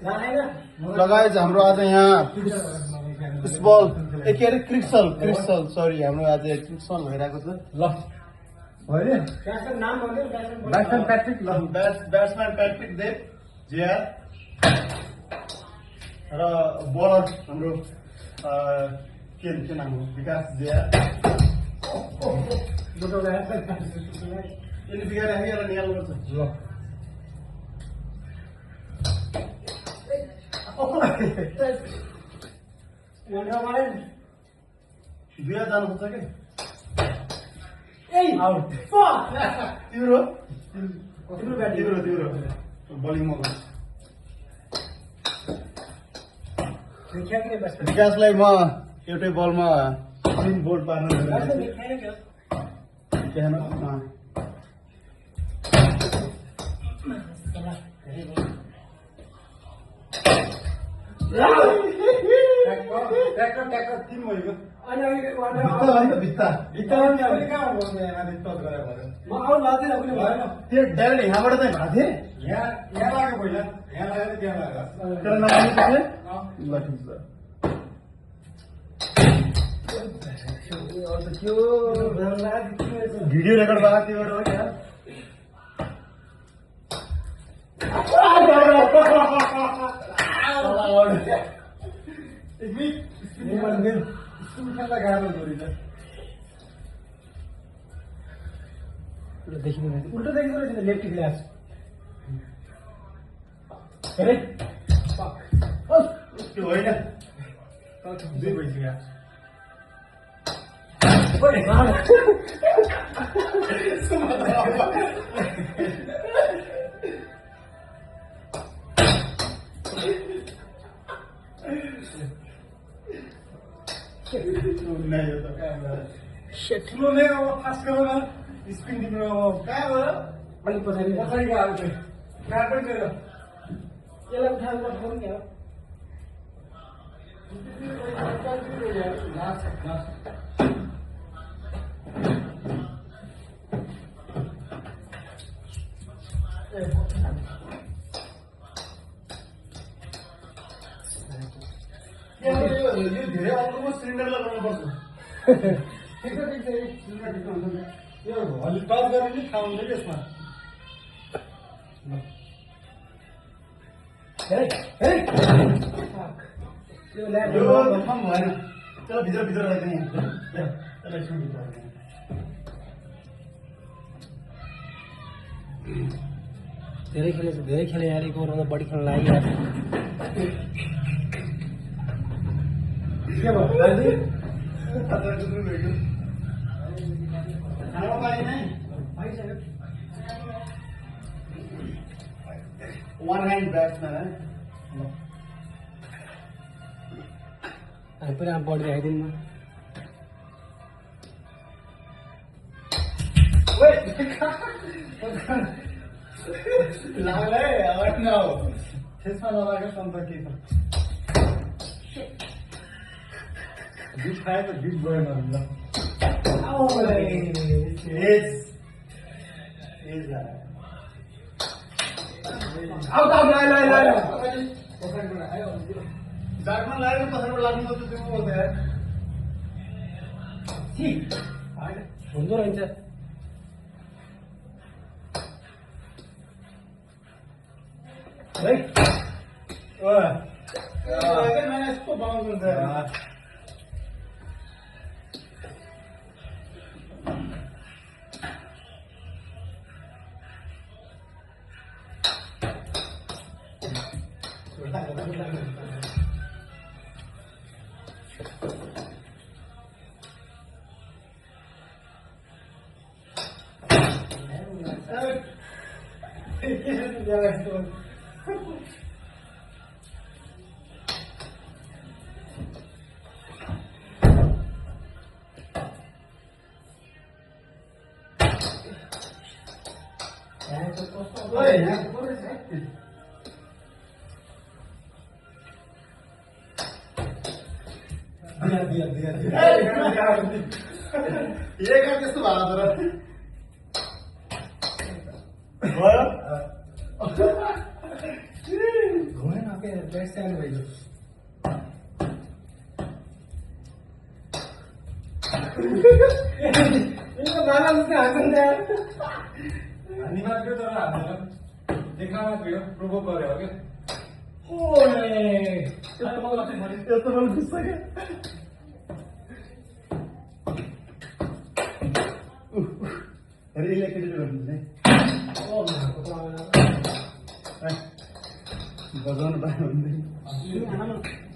लगायत हाम्रो आज यहाँ फुटबल के अरे क्रिक्सल सरी हाम्रो आज क्रिक्सल भइरहेको छ ल ब्याट्सम्यान प्याट्रिक देव जेआर र बलर हाम्रो के नाम हो विकास जेआर यसले बिगाएर राखेर निकाल्नुपर्छ ल दुई जानुपर्छ कि तिम्रो बलिङमा विकासलाई म एउटै बलमा 3 बोल्ट पार्न त्यो डाइरेक्ट यहाँबाट चाहिँ भएको थिएँ यहाँ लाग्यो पहिला यहाँ लागेर त्यहाँ लाग्यो भिडियो रेकर्ड भएको थियो उल्टो देखिँदो रहेछ लेफ्ट ग्लास त्यो होइन दुई भइसक्यो ठुलो नै अब फास्ट गरौँ न स्क्रिन तिम्रो कहाँ गयो अलिक पछाडि पछाडिको आएको थियो कहाँ पनि गयो यसलाई उठाएर फोन क्या यो धेरै अल्कोमा सिलिन्डर लगाउनुपर्छ ठिक छ यो अलि टच गरेर नि थाहा हुन्छ कि यसमा भएन त्यसलाई भित्र राख्दैन धेरै खेले यार एक ओभरमा बढी खेल्न लाग्यो one hand batsman है पुरा बडी राखिदिनु लाग्लै हट्न त्यसमा नलाग्यो सम्पर्क के छ बिट खाए त बिट गएन ल आउट जागमा लागेर पछाडिबाट लाग्नु त त्यो बोल्दै यार ठीक हैन हुँदो रहेछ है मैंने इसको बाउंस कर दिया ये क्या किस बात हो रहा है घोड़ा ना के बेस्ट सानो भइदियो माला मुझे हाथ यार हान्ने मात्रै तर हान्दैन देख्न मात्रै हो प्रोभोक गरे हो क्या ओए यस्तो मलाई गुस्सा क्या अरे इलेक्ट्रिक गर्नु बजाउनु पायो भने